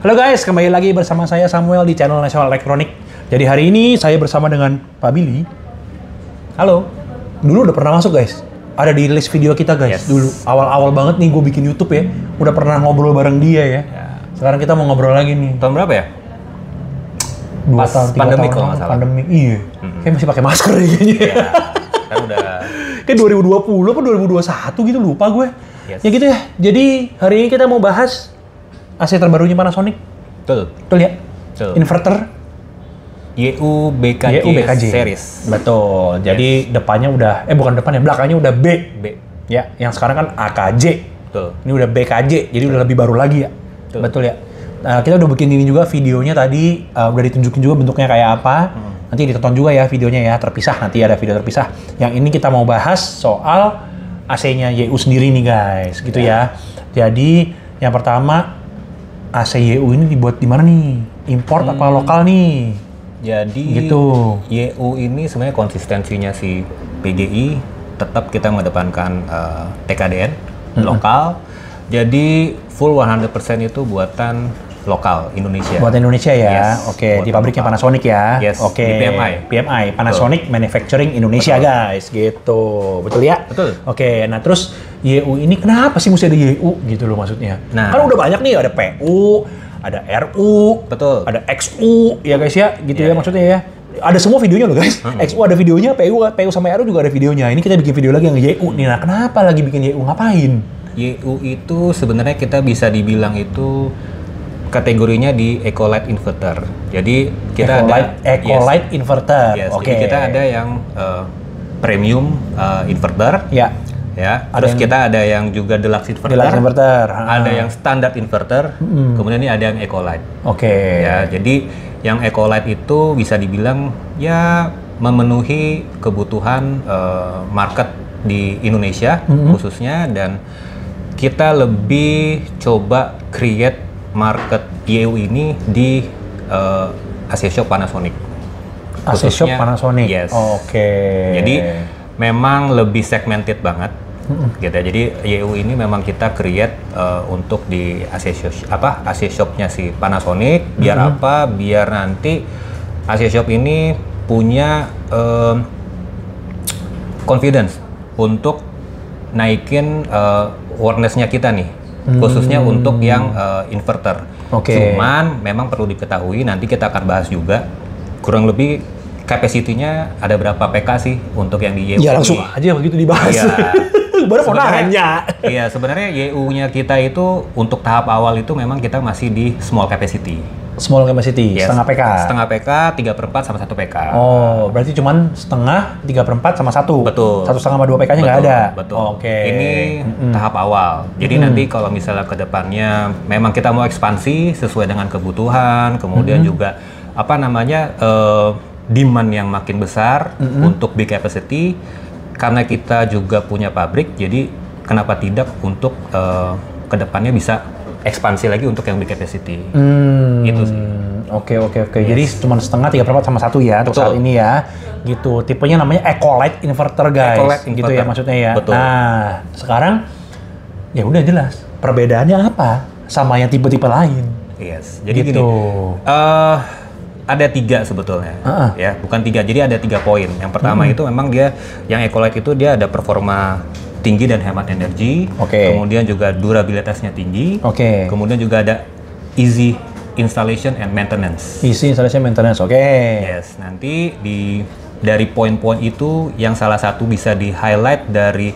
Halo guys, kembali lagi bersama saya Samuel di channel National Electronic. Jadi hari ini saya bersama dengan Pak Billy. Halo. Dulu udah pernah masuk guys. Ada di list video kita guys. Dulu awal-awal banget nih gue bikin YouTube ya. Udah pernah ngobrol bareng dia ya. Sekarang kita mau ngobrol lagi nih. Tahun berapa ya? 2 tahun, 3 pandemi tahun kalau nggak salah. Pandemi, iya. Kayak masih pakai masker ya kayaknya. Iya. Kan udah. Kayak 2020 apa 2021 gitu lupa gue. Yes. Ya gitu ya. Jadi hari ini kita mau bahas AC terbarunya Panasonic. Betul. Betul ya? Betul. Inverter YU-BKJ series. Betul. Jadi depannya udah, bukan depannya, belakangnya udah B. Ya, yang sekarang kan AKJ. Betul. Ini udah BKJ, jadi udah lebih baru lagi ya. Betul ya. Nah, kita udah bikin ini juga videonya tadi, udah ditunjukin juga bentuknya kayak apa. Nanti ditonton juga ya videonya ya, terpisah. Nanti ada video terpisah. Yang ini kita mau bahas soal AC-nya YU sendiri nih guys, gitu ya. Jadi yang pertama, AC YU ini dibuat di mana nih? Import apa lokal nih? Jadi gitu. YU ini sebenarnya konsistensinya si PGI tetap kita mengedepankan TKDN lokal. Jadi full 100% itu buatan lokal Indonesia. Buatan Indonesia ya. Yes, Oke, di pabriknya Panasonic ya. Yes, Oke. di PMI, Panasonic Manufacturing Indonesia guys, gitu. Betul ya? Betul. Oke, nah terus YU ini kenapa sih mesti ada YU gitu loh maksudnya? Nah. Kan udah banyak nih, ada PU, ada RU, Betul. ada XU ya guys ya, gitu ya Iya, maksudnya ya. Ada semua videonya loh guys. XU ada videonya, PU sama RU juga ada videonya. Ini kita bikin video lagi yang YU nih. Nah, kenapa lagi bikin YU? Ngapain? YU itu sebenarnya kita bisa dibilang itu kategorinya di Ecolite inverter. Jadi kita Ecolite inverter. Yes, Oke. jadi kita ada yang premium inverter. Ya. Ya. Terus kita ada yang juga deluxe inverter. Deluxe inverter. Ada yang standar inverter. Kemudian ini ada yang Ecolite. Oke. Ya, jadi yang Ecolite itu bisa dibilang ya memenuhi kebutuhan market di Indonesia khususnya, dan kita lebih coba create market YU ini di AC Shop Panasonic. AC Shop Panasonic. Yes. Oke. Jadi memang lebih segmented banget. Gitu. Jadi YU ini memang kita create untuk di AC Shop-nya si Panasonic. Biar apa? Biar nanti AC Shop ini punya confidence untuk naikin awareness-nya kita nih, khususnya untuk yang inverter. Oke. Cuman memang perlu diketahui, nanti kita akan bahas juga kurang lebih capacity-nya ada berapa PK sih untuk yang di YU. Ya langsung aja begitu dibahas. Iya. Baru mau nanya. Iya, sebenarnya YU-nya kita itu untuk tahap awal itu memang kita masih di small capacity. Small capacity, Yes. setengah PK. Setengah PK, 3/4 sama 1 PK. Oh, berarti cuman setengah, 3/4 sama 1. Betul. 1,5 sama 2 PK-nya nggak ada. Betul. Oke. Ini tahap awal. Jadi nanti kalau misalnya ke depannya memang kita mau ekspansi sesuai dengan kebutuhan, kemudian juga demand yang makin besar untuk big capacity. Karena kita juga punya pabrik, jadi kenapa tidak untuk ke depannya bisa ekspansi lagi untuk yang big capacity. Itu sih. Oke. Jadi cuma setengah, 3/4 sama 1 ya untuk saat ini ya. Gitu. Tipenya namanya Ecolite inverter guys. Ecolite Gitu inverter. ya maksudnya ya. Betul. Nah, sekarang ya udah jelas. Perbedaannya apa sama yang tipe-tipe lain? Yes. Jadi Gitu. gini. Ada 3 sebetulnya, ya, bukan 3. Jadi ada 3 poin. Yang pertama itu memang dia, yang Ecolite itu dia ada performa tinggi dan hemat energi. Oke. Kemudian juga durabilitasnya tinggi. Oke. Kemudian juga ada easy installation and maintenance. Isi installation maintenance. Oke. Yes, nanti dari poin-poin itu yang salah satu bisa di highlight dari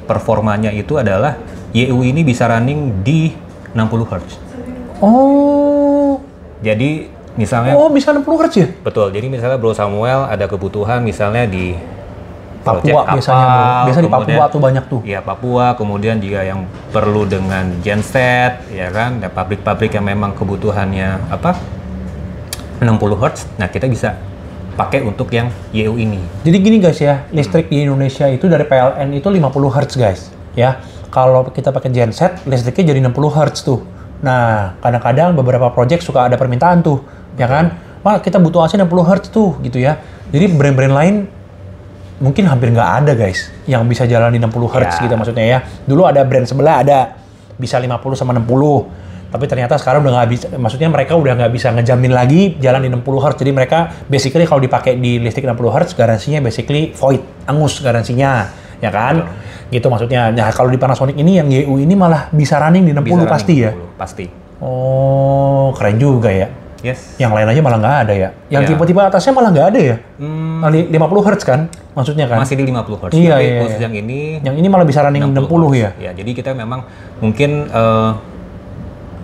performanya itu adalah YU ini bisa running di 60 Hz. Oh. Jadi misalnya Bisa 60 Hz ya? betul. Jadi misalnya Bro Samuel ada kebutuhan misalnya di Papua kapal, biasanya bro. Biasa di kemudian- Papua tuh banyak tuh. Iya, Papua, kemudian juga yang perlu dengan genset, ya kan, ada pabrik-pabrik yang memang kebutuhannya 60 Hz. Nah, kita bisa pakai untuk yang YU ini. Jadi gini guys ya, listrik di Indonesia itu dari PLN itu 50 Hz guys. Ya, kalau kita pakai genset, listriknya jadi 60 Hz tuh. Nah, kadang-kadang beberapa project suka ada permintaan tuh, ya kan? Wah, kita butuh AC 60 Hz tuh, gitu ya. Jadi brand-brand lain mungkin hampir nggak ada guys yang bisa jalan di 60 Hz gitu maksudnya ya. Dulu ada brand sebelah ada bisa 50 sama 60. Tapi ternyata sekarang udah nggak bisa, maksudnya mereka udah nggak bisa ngejamin lagi jalan di 60 Hz. Jadi mereka basically kalau dipakai di listrik 60 Hz, garansinya basically void, angus garansinya, ya kan? Gitu maksudnya. Nah kalau di Panasonic ini yang YU ini malah bisa running di 60 Bisa pasti running ya? 60, pasti. Oh, keren juga ya. Yes. Yang lain aja malah nggak ada ya. Yang Ya. tipe-tipe atasnya malah nggak ada ya. 50 Hz kan, maksudnya kan? Masih di 50 Hz. Iya, Tapi iya, khusus iya. yang ini malah bisa running 60 ya. Ya, jadi kita memang mungkin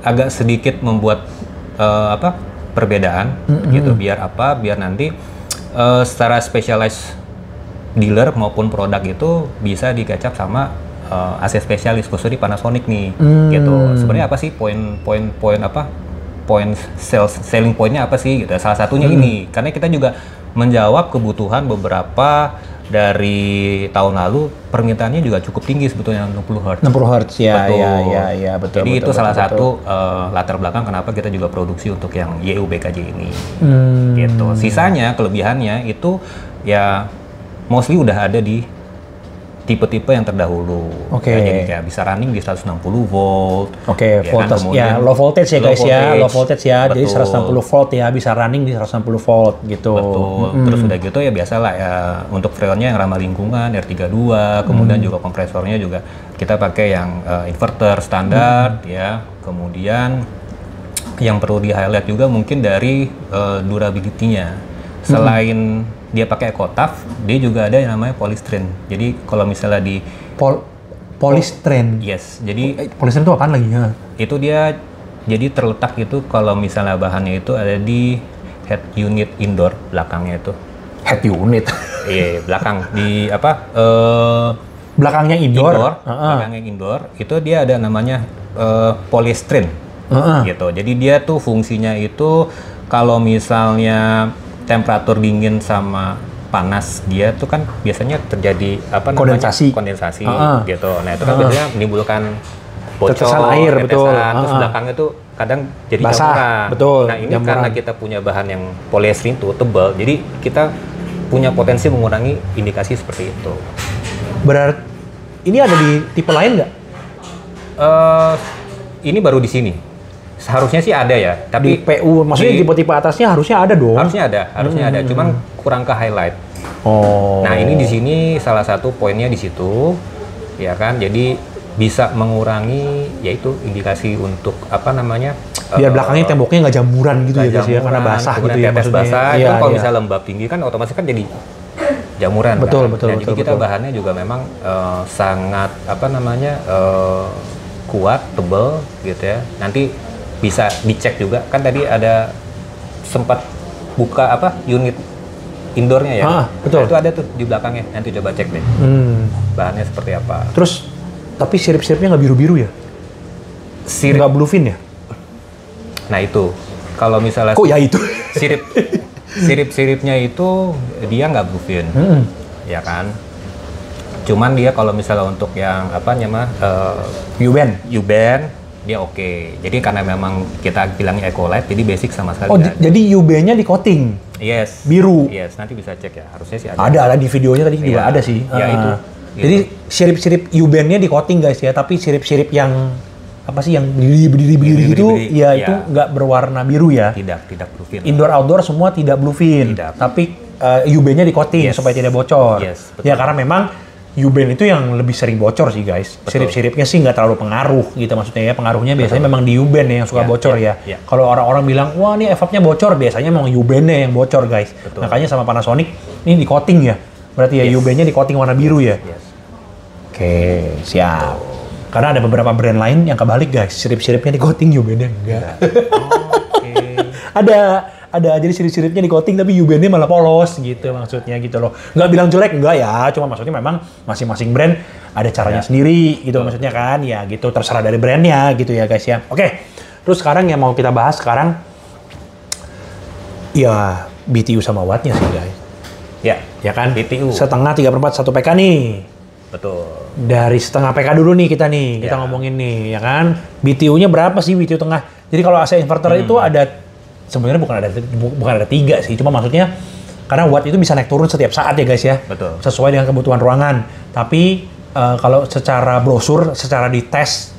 agak sedikit membuat perbedaan gitu, biar nanti secara specialized dealer maupun produk itu bisa dikecap sama AC spesialis khusus di Panasonic nih gitu. Sebenarnya apa sih selling pointnya apa sih gitu. Salah satunya ini, karena kita juga menjawab kebutuhan beberapa dari tahun lalu, permintaannya juga cukup tinggi sebetulnya 60 Hz. 60 Hz ya, Betul. ya, betul. Jadi betul, itu salah betul. satu latar belakang kenapa kita juga produksi untuk yang YU BKJ ini. Gitu. Sisanya kelebihannya itu ya mostly udah ada di tipe-tipe yang terdahulu. Oke. Ya, jadi kayak bisa running di 160 volt. Oke, ya kan? voltage Kemudian ya, low voltage ya guys ya, low voltage ya. Jadi Betul. 160 volt ya, bisa running di 160 volt gitu. Betul. Terus udah gitu ya biasalah ya untuk freonnya yang ramah lingkungan R32, kemudian juga kompresornya juga kita pakai yang inverter standar ya. Kemudian yang perlu di highlight juga mungkin dari durability-nya. Selain dia pakai EcoTaf, dia juga ada yang namanya polystyrene. Jadi kalau misalnya di Polystyrene. yes, jadi Polystyrene itu apaan lagi ya? itu dia jadi terletak itu kalau misalnya bahannya itu ada di head unit indoor belakangnya itu. Head unit. Iya, belakang di Belakangnya indoor. belakangnya indoor itu dia ada namanya polystyrene gitu. Jadi dia tuh fungsinya itu kalau misalnya temperatur dingin sama panas dia tuh kan biasanya terjadi Kondensasi. kondensasi gitu. Nah itu kan biasanya menimbulkan bocor, Tetesan air, betul. terus belakangnya tuh kadang jadi Basah, jamuran. betul, Nah ini jamuran. karena kita punya bahan yang polyester itu tebal, jadi kita punya potensi mengurangi indikasi seperti itu. Berarti ini ada di tipe lain nggak? Ini baru di sini. Seharusnya sih ada ya, Di tapi PU, maksudnya di- tipe-tipe atasnya harusnya ada dong. harusnya ada, cuman kurang ke highlight. Oh. Nah ini di sini salah satu poinnya di situ, ya kan? Jadi bisa mengurangi yaitu indikasi untuk apa namanya? Biar belakangnya temboknya nggak jamuran gitu ya guys ya, karena basah gitu kemudian ya tetes maksudnya. basah. Iya, Itu kalau iya. misalnya lembab tinggi kan otomatis kan jadi jamuran. Betul, kan? betul, Nah, betul, jadi kita betul. bahannya juga memang sangat apa namanya kuat, tebal gitu ya. Nanti bisa dicek juga kan tadi ada sempat buka apa unit indoornya ya. Betul. Nah, itu ada tuh di belakangnya. Nanti coba cek deh bahannya seperti apa. Terus tapi sirip-siripnya nggak biru-biru ya? Sirip. Nggak bluefin ya? Nah itu kalau misalnya Kok ya itu? sirip-siripnya itu dia nggak bluefin, ya kan? Cuman dia kalau misalnya untuk yang apa namanya U-band. U-band dia oke. Jadi karena memang kita bilangnya Ecolite, jadi basic sama sekali. Oh, nggak ada. jadi U-band-nya di coating Yes. biru. Yes, nanti bisa cek ya. Harusnya sih ada. Ada di videonya tadi juga Iya. ada sih. Ya, itu. Jadi sirip-sirip U-band-nya di coating guys ya, tapi sirip-sirip yang apa sih yang berdiri itu Berdiri-berdiri, ya iya. itu nggak berwarna biru ya. Tidak bluefin. Indoor outdoor semua tidak bluefin, Tidak. tapi UV-nya di coating Yes. supaya tidak bocor. Yes, betul. Ya karena memang UV itu yang lebih sering bocor sih guys. Betul. Sirip-siripnya sih nggak terlalu pengaruh gitu maksudnya ya. Pengaruhnya biasanya memang di UV yang suka Ya, bocor ya, ya. ya. Kalau orang-orang bilang wah ini EVAP-nya bocor, biasanya memang UV-nya yang bocor guys. Betul. Makanya sama Panasonic ini di coating ya. Berarti ya Yes. UV-nya di coating warna biru ya. Yes. Oke, siap. Karena ada beberapa brand lain yang kebalik guys, sirip-siripnya di coating, UV-nya enggak. Oke. ada jadi sirip-siripnya di coating tapi UV-nya malah polos gitu maksudnya gitu loh. Nggak bilang jelek enggak ya, cuma maksudnya memang masing-masing brand ada caranya sendiri gitu maksudnya kan. Ya gitu terserah dari brandnya gitu ya guys ya. Oke. Terus sekarang yang mau kita bahas sekarang ya BTU sama wattnya sih guys. Ya kan? BTU. Setengah 3/4 1 PK nih. Betul. Dari setengah PK dulu nih kita Ya. ngomongin nih ya kan. BTU-nya berapa sih BTU tengah? Jadi kalau AC inverter itu ada sebenarnya bukan ada 3 sih, cuma maksudnya karena watt itu bisa naik turun setiap saat ya guys ya. Betul. Sesuai dengan kebutuhan ruangan. Tapi kalau secara brosur, secara dites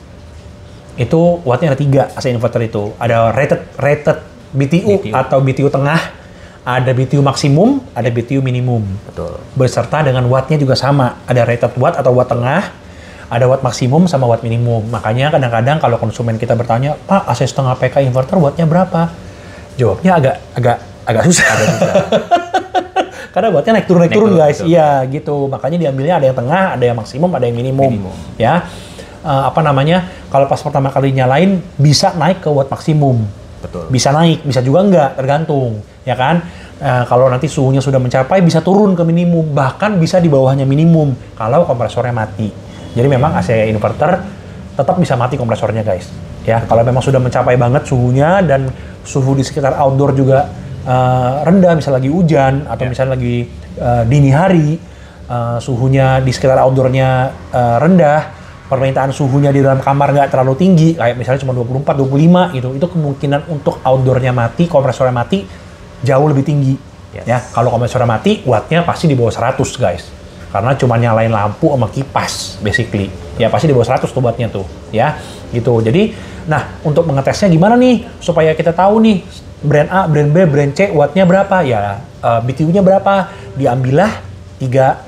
Itu wattnya ada 3 AC inverter itu. Ada rated BTU atau BTU tengah, ada BTU maksimum, ada BTU minimum. Betul. Beserta dengan wattnya juga sama. Ada rated watt atau watt tengah, ada watt maksimum sama watt minimum. Makanya kadang-kadang kalau konsumen kita bertanya, Pak, AC setengah PK inverter wattnya berapa? Jawabnya agak susah. Karena wattnya naik turun guys. Betul. Iya gitu. Makanya diambilnya ada yang tengah, ada yang maksimum, ada yang minimum. Ya. Kalau pas pertama kali nyalain bisa naik ke watt maksimum. Betul. Bisa naik, bisa juga enggak, tergantung, ya kan? Kalau nanti suhunya sudah mencapai, bisa turun ke minimum, bahkan bisa di bawahnya minimum kalau kompresornya mati. Jadi memang AC inverter tetap bisa mati kompresornya, guys. Ya, kalau memang sudah mencapai banget suhunya dan suhu di sekitar outdoor juga rendah, bisa lagi hujan atau misalnya lagi dini hari, suhunya di sekitar outdoornya rendah. Permintaan suhunya di dalam kamar nggak terlalu tinggi, kayak misalnya cuma 24, 25 gitu, itu kemungkinan untuk outdoornya mati, kompresornya mati, jauh lebih tinggi. Ya, kalau kompresornya mati, wattnya pasti di bawah 100 guys. Karena cuma nyalain lampu sama kipas, basically. Ya pasti di bawah 100 tuh wattnya tuh, ya gitu. Jadi, nah untuk mengetesnya gimana nih, supaya kita tahu nih, brand A, brand B, brand C, wattnya berapa, ya BTU-nya berapa, diambillah 3,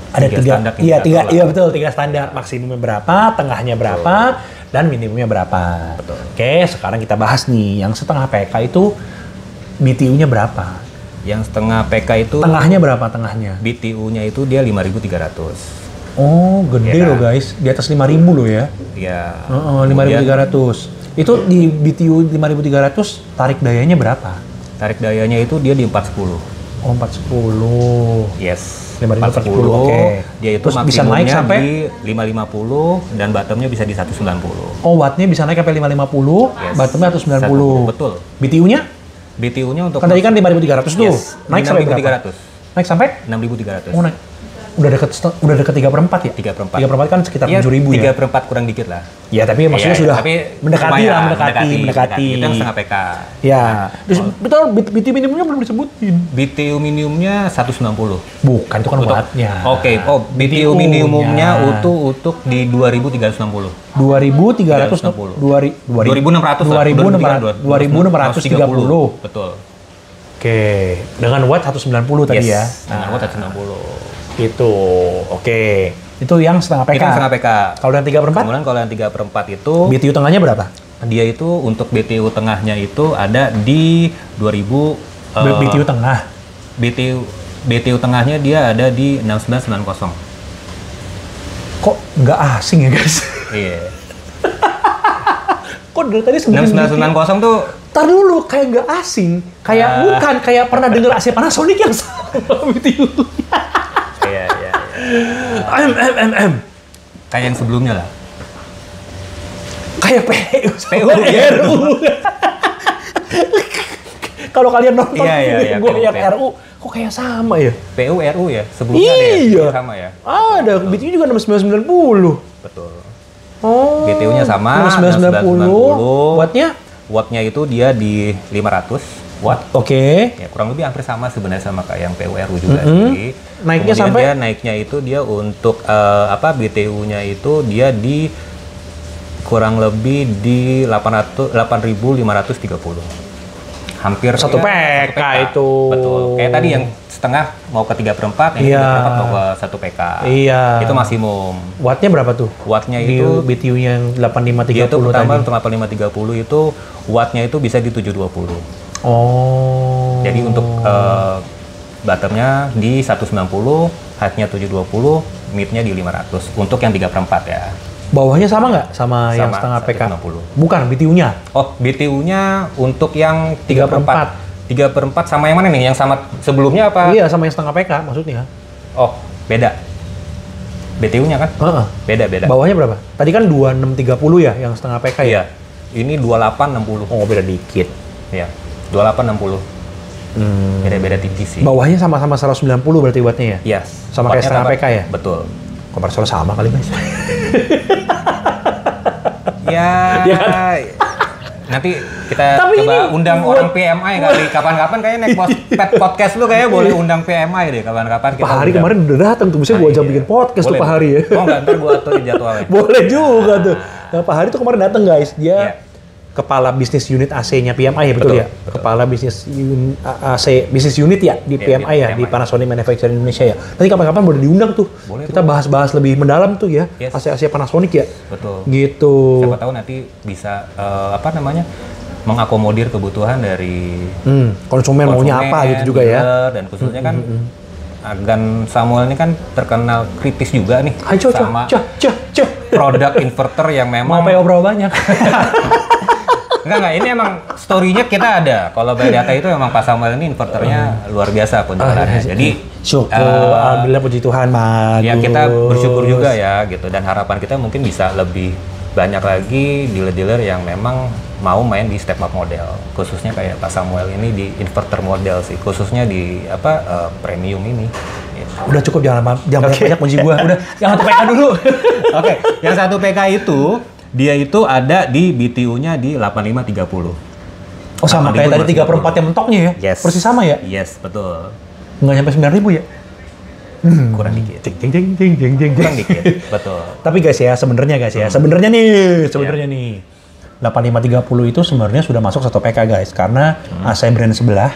ada 3, iya betul, 3 standar. Maksimumnya berapa, tengahnya berapa, dan minimumnya berapa. Betul. Oke, sekarang kita bahas nih, yang setengah PK itu BTU-nya berapa? Yang setengah PK itu Tengahnya berapa tengahnya? BTU-nya itu dia 5.300. Oh, gede loh guys, di atas 5.000 loh ya. Iya. 5.300. Itu di BTU 5.300, tarik dayanya berapa? Tarik dayanya itu dia di 410. Oh, 410. Yes. 5.410, oke. Dia itu terus bisa naik sampai di 550 dan bottomnya bisa di 190. Oh, wattnya bisa naik sampai 550, bottomnya 190. Betul. BTU-nya? BTU-nya untuk Kan tadi kan 5.300 tuh. Naik sampai berapa? 6.300. Naik sampai? 6.300. Oh, naik. Udah deket 3/4 ya? 3/4. 3/4 kan sekitar 7.000 ya? 3/4 kurang dikit lah. Ya, tapi maksudnya sudah mendekati. Itu yang setengah PK. Ya. Terus betul, BTU minimumnya belum disebutin. BTU minimumnya 190. Bukan, itu kan wattnya. Oke. BTU minimumnya untuk di 2.360. 2.630. 2.630. Betul. Oke. Dengan watt 190 tadi ya? Dengan watt 190. Itu, oke. Itu yang setengah PK. Itu yang setengah PK. Kalau yang 3/4? Kemudian kalau yang 3/4 itu BTU tengahnya berapa? Dia itu untuk BTU tengahnya itu ada di 2.000. BTU tengah? BTU tengahnya dia ada di 6990. Kok nggak asing ya guys? Iya. Kok dari tadi sebutin 6990 tuh. Tar dulu, kayak nggak asing. Kayak bukan, kayak pernah dengar AC Panasonic yang sama BTU. Iya. Kayak yang sebelumnya lah. Kayak PU. Kalau kalian nonton gue yang RU, kok kayak sama ya? PU RU ya? Sebelumnya ada sama ya? Ada, BTU juga 6990. Betul. Oh. BTU-nya sama, 6990. Wattnya itu dia di 500 watt. Oke. Ya, kurang lebih hampir sama sebenarnya sama kayak yang PURU juga sih. Naiknya kemudian sampai? Naiknya itu dia untuk BTU-nya itu dia di kurang lebih di 8.530. Hampir satu PK itu. Betul. Kayak tadi yang setengah mau ke 3/4, yang 3/4 mau ke 1 PK. Iya. Itu maksimum. Wattnya berapa tuh? Wattnya itu BTU yang 8530 itu pertama tadi. untuk 8530 itu wattnya itu bisa di 720. Oh. Jadi untuk bottomnya di 190, height-nya 720, mid-nya di 500. Untuk yang 3/4 ya. Bawahnya sama nggak sama yang setengah PK? 190. Bukan, BTU-nya. Oh, BTU-nya untuk yang 3/4. 3/4 sama yang mana nih? Yang sama sebelumnya apa? Iya, sama yang setengah PK maksudnya. Oh, beda. BTU-nya kan? Beda. Bawahnya berapa? Tadi kan 2630 ya, yang setengah PK ya? Iya. Ini 2860. Oh, beda dikit. Iya, 2860. Beda-beda tipis sih. Bawahnya sama-sama 190 berarti wattnya ya? Iya. Sama kayak setengah PK ya? Betul. Kompresor sama kali guys. Ya. Ya kan? Nanti kita coba undang orang PMI kali kapan-kapan kayaknya pet podcast lu kayaknya boleh undang PMI deh kapan-kapan kita. Pak Hari kemarin udah datang tuh, bisa gua ajak bikin podcast tuh Pak Hari ya. Oh enggak, ntar gua aturin jadwalnya. Boleh juga tuh. Nah, Pak Hari tuh kemarin datang guys, dia kepala bisnis unit AC-nya PMI ya, betul ya? Betul. Kepala bisnis AC bisnis unit ya di PMI ya, di Panasonic Manufacturing Indonesia ya. Nanti kapan-kapan boleh diundang tuh. Boleh, kita bahas-bahas lebih mendalam tuh ya, AC Panasonic ya. Betul. Gitu. Siapa tahu nanti bisa mengakomodir kebutuhan dari konsumen maunya apa gitu juga ya. Dan khususnya kan Agan Samuel ini kan terkenal kritis juga nih sama produk inverter yang memang mau obrol banyak. Enggak, ini emang story-nya kita ada. Kalau by data itu emang Pak Samuel ini inverternya luar biasa penjualannya. Jadi syukur, alhamdulillah puji Tuhan, bagus. Ya kita bersyukur juga ya gitu, dan harapan kita mungkin bisa lebih banyak lagi dealer-dealer yang memang mau main di step up model. Khususnya kayak Pak Samuel ini di inverter model sih, khususnya di premium ini. Gitu. Udah cukup, jangan banyak muji gua. Udah, yang 1 PK dulu. Oke, yang 1 PK itu dia itu ada di BTU-nya di 8530. Oh sama kayak tadi 3/4 yang mentoknya ya? Yes. Persis sama ya? Yes, betul. Nggak nyampe 9.000 ya? Kurang dikit. Kurang dikit, betul. Tapi guys ya, sebenarnya nih, 8530 itu sebenarnya sudah masuk 1 PK guys, karena AC brand sebelah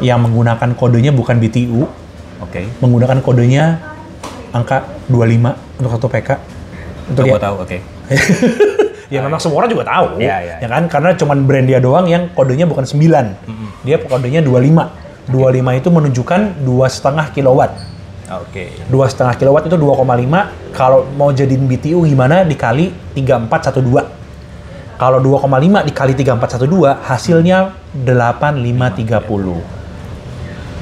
yang menggunakan kodenya bukan BTU, menggunakan kodenya angka 25 untuk 1 PK. Itu dia. Tahu, Ya memang semua orang juga tahu, ya kan? Karena cuman brand dia doang yang kodenya bukan 9, dia kodenya 25. 25 itu menunjukkan 2,5 kilowatt. 2,5 kilowatt itu 2,5. Kalau mau jadiin BTU gimana? Dikali 3412. Kalau 2,5 dikali 3412 hasilnya 8530.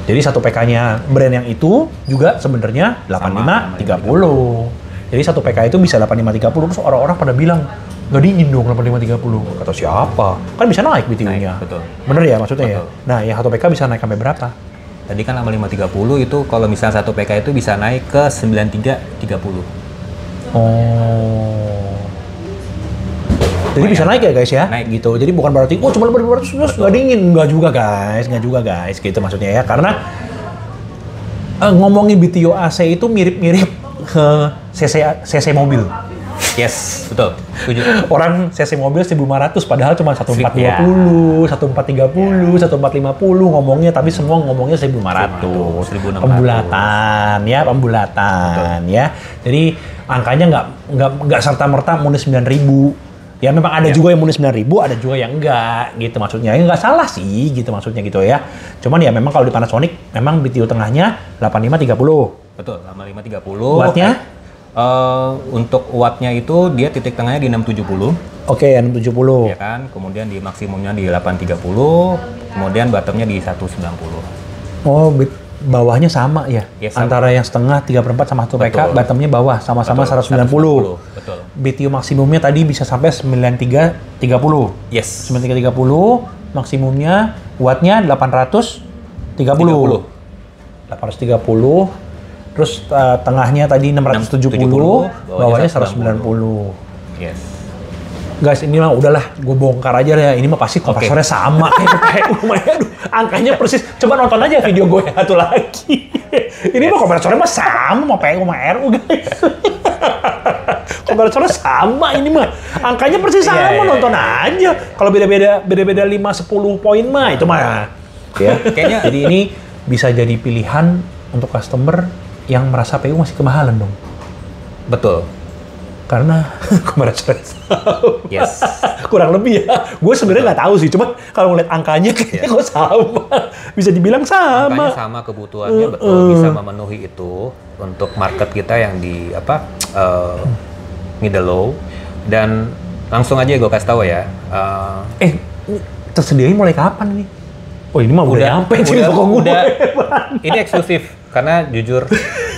Jadi 1 PK-nya brand yang itu juga sebenarnya 8530. Jadi 1 PK itu bisa 8530. Terus orang-orang pada bilang, nggak dingin dong 8530. Kata siapa? Kan bisa naik BTU-nya. Betul. Bener ya maksudnya ya? Nah, yang 1 PK bisa naik sampai berapa? Tadi kan 8530 itu kalau misalnya 1 PK itu bisa naik ke 9330. Oh. Jadi bisa naik ya guys ya? Naik gitu. Jadi bukan berarti, oh cuma 200 nggak dingin. Nggak juga guys. Gitu maksudnya ya. Karena ngomongin BTU AC itu mirip-mirip ke CC mobil. Yes, betul. Setuju. Orang CC mobil 1.500 padahal cuma 1420, 1430, 1450 ngomongnya, tapi semua ngomongnya 1.500. Pembulatan ya. Jadi angkanya nggak serta-merta muni 9.000. Ya memang ada juga yang muni 9.000, ada juga yang enggak gitu maksudnya. Ya nggak salah sih gitu maksudnya gitu ya. Cuman ya memang kalau di Panasonic memang BTU tengahnya 8530. Betul, 8530. Wattnya? Untuk wattnya itu dia titik tengahnya di 670. Oke, 670. Ya kan, kemudian di maksimumnya di 830, kemudian bottomnya di 190. Oh, bawahnya sama ya? Yes, sama. Antara yang setengah 3/4 sama 1 PK, bottomnya bawah, sama-sama 190. Betul. BTU maksimumnya tadi bisa sampai 9330. Yes. 9330, maksimumnya wattnya 830. 830. Terus tengahnya tadi 670, bawahnya 190. Yes. Guys, ini mah udahlah, gue bongkar aja ya. Ini mah pasti kompresornya sama kayak lumayan. Angkanya persis. Coba nonton aja video gue yang satu lagi. Ini mah kompresornya mah sama, mau PU sama RU guys. Kompresornya sama ini mah. Angkanya persis sama, nonton aja. Kalau beda-beda 5-10 poin mah itu mah. Ya. Kayaknya jadi ini bisa jadi pilihan untuk customer yang merasa PU masih kemahalan dong. Betul. Karena kompresornya sama. Yes. Kurang lebih ya. Gue sebenarnya nggak tahu sih, cuma kalau ngeliat angkanya kayaknya kok sama. Bisa dibilang sama. Angkanya sama, kebutuhannya betul bisa memenuhi itu untuk market kita yang di middle low. Dan langsung aja gue kasih tahu ya. Tersedianya mulai kapan nih? Oh ini mah udah nyampe sih. Udah. Ini eksklusif karena jujur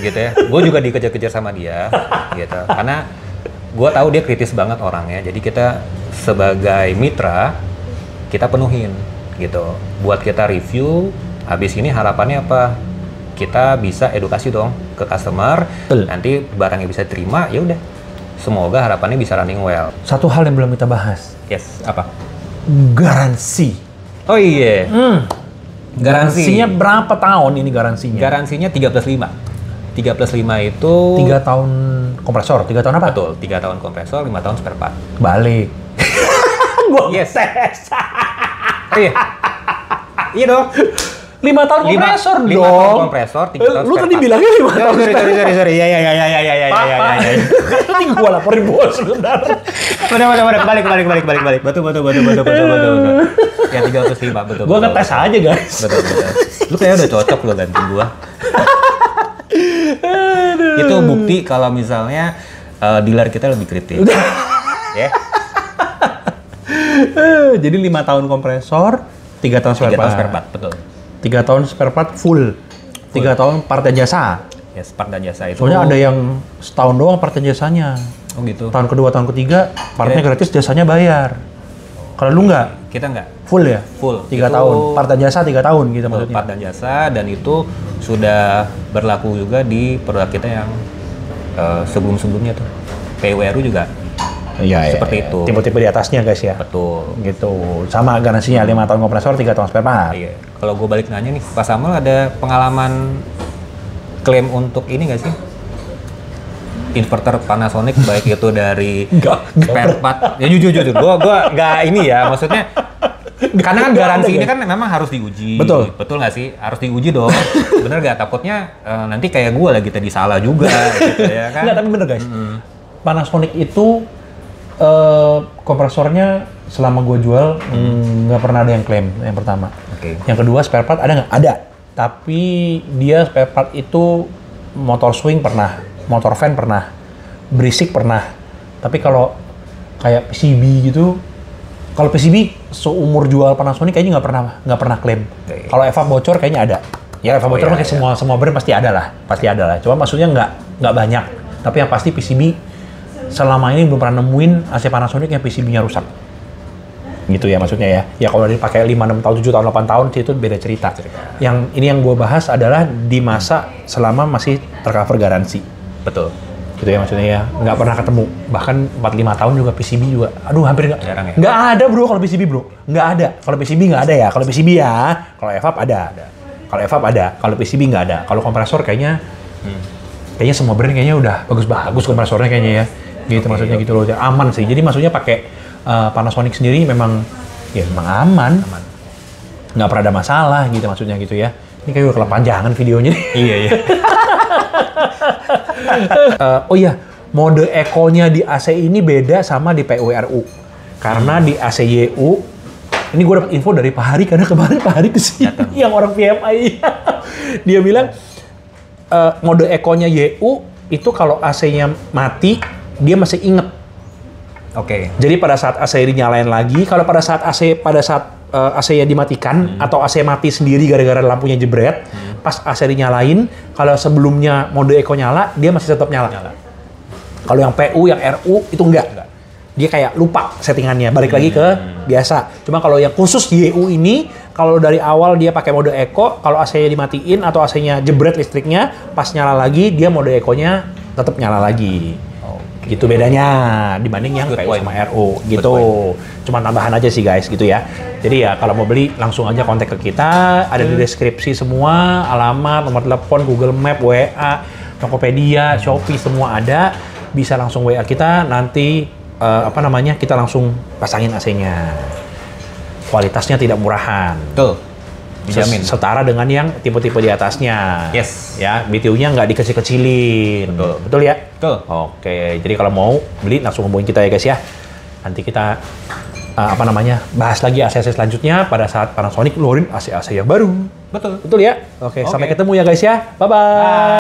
gitu ya. Gue juga dikejar-kejar sama dia gitu. Karena gue tahu dia kritis banget orangnya, jadi kita sebagai mitra kita penuhin gitu. Buat kita review, habis ini harapannya apa? Kita bisa edukasi dong ke customer. Nanti barangnya bisa terima, ya udah. Semoga harapannya bisa running well. Satu hal yang belum kita bahas. Yes, apa? garansi. Oh iya. Garansinya berapa tahun ini garansinya? Garansinya 3+5. 3+5 itu 3 tahun kompresor, 3 tahun apa? betul, 3 tahun kompresor, 5 tahun spare part. Balik. Gua Yes. tes. Oh iya. Iya dong. 5 tahun kompresor 5 dong. tahun kompresor, 3 tahun Lu spare tadi part. bilangnya 5 tahun. Sorry. Ya. Pak. Ini gua laporin bos sebentar. Bener. Balik. Betul. Ya 3+5, betul. Gua ngetes aja, guys. Betul. Lu kayaknya udah cocok lo ganti gua. Itu bukti kalau misalnya dealer kita lebih kritis. Ya. Jadi 5 tahun kompresor, 3 tahun 3 tahun spare part, betul. 3 tahun spare part full. 3 tahun part dan jasa. Ya, part dan jasa itu. Soalnya ada yang setahun doang part dan jasanya. Oh gitu. Tahun kedua, tahun ketiga, partnya gratis, jasanya bayar. Kalau lu nggak, Kita nggak. full ya? Full. 3 Itu tahun. Part dan jasa 3 tahun gitu maksudnya. Part dan jasa, dan itu sudah berlaku juga di produk kita yang sebelum-sebelumnya tuh. PWRU juga Iya, seperti itu. Tipe-tipe di atasnya guys ya. Betul. Gitu. Sama garansinya 5 tahun kompresor, 3 tahun spare part. Iya. Kalau gue balik nanya nih, Pak Samuel ada pengalaman klaim untuk ini nggak sih? Inverter Panasonic baik itu dari spare part. Ya jujur, gua nggak ini ya, maksudnya karena kan garansi ini kan memang harus diuji. Betul nggak sih? Harus diuji dong. Bener nggak? Takutnya nanti kayak gue lagi tadi salah juga, gitu ya kan? Nggak, tapi bener guys. Panasonic itu kompresornya selama gue jual nggak pernah ada yang klaim yang pertama. Oke. Yang kedua spare part ada nggak? Ada. Tapi dia spare part itu motor swing pernah, motor fan pernah, berisik pernah. Tapi kalau kayak PCB gitu, kalau PCB seumur jual Panasonic kayaknya nggak pernah klaim. Oke. Kalau EVA bocor kayaknya ada. Ya EVA bocor kayak semua brand pasti ada lah. Cuma maksudnya nggak banyak. Tapi yang pasti PCB selama ini belum pernah nemuin AC Panasonic yang PCB-nya rusak. Gitu ya maksudnya ya. Ya kalau dipakai 5, 6 tahun, 7 tahun, 8 tahun itu beda cerita. Yang ini yang gue bahas adalah di masa selama masih tercover garansi. Betul. Gitu ya maksudnya ya. Nggak pernah ketemu. Bahkan 4-5 tahun juga PCB juga. Aduh hampir nggak. Jarang ya? Nggak ada bro kalau PCB bro. Nggak ada. Kalau PCB nggak ada ya. Kalau PCB ya. Kalau EVAP ada. Kalau EVAP ada. Kalau PCB nggak ada. Kalau kompresor kayaknya semua brand kayaknya udah bagus kompresornya kayaknya ya. Gitu maksudnya gitu loh. Aman sih. Jadi maksudnya pakai Panasonic sendiri memang aman. Nggak pernah ada masalah gitu maksudnya gitu ya. Ini kayak udah kepanjangan videonya nih. Iya. Oh iya, mode Eco-nya di AC ini beda sama di PWRU. Karena di AC YU, ini gue dapat info dari Pak Hari karena kemarin Pak Hari kesini yang orang PMI. Dia bilang mode Eco-nya YU itu kalau AC-nya mati, dia masih inget. Oke. Jadi pada saat AC dinyalain lagi, kalau pada saat AC-nya dimatikan atau AC mati sendiri gara-gara lampunya jebret, pas AC dinyalain, kalau sebelumnya mode Eco nyala, dia masih tetap nyala. Kalau yang PU, yang RU itu enggak. Dia kayak lupa settingannya, balik lagi ke biasa. Cuma kalau yang khusus YU ini, kalau dari awal dia pakai mode Eco, kalau AC-nya dimatiin atau AC-nya jebret listriknya, pas nyala lagi, dia mode Eco-nya tetap nyala lagi. Gitu bedanya dibanding yang PU sama RU gitu. Cuma tambahan aja sih guys gitu ya. Jadi ya kalau mau beli langsung aja kontak ke kita, ada di deskripsi semua, alamat, nomor telepon, Google Map, WA, Tokopedia, Shopee semua ada. Bisa langsung WA kita, nanti kita langsung pasangin AC-nya. Kualitasnya tidak murahan. Betul. Dijamin. Setara dengan yang tipe-tipe di atasnya. Yes. Ya, BTU-nya nggak dikecil-kecilin. Betul ya? Betul. Oke, jadi kalau mau beli langsung hubungin kita ya guys ya. Nanti kita bahas lagi AC-AC selanjutnya pada saat Panasonic ngeluarin AC-AC yang baru. Betul. Betul ya? Oke, sampai ketemu ya guys ya. Bye-bye.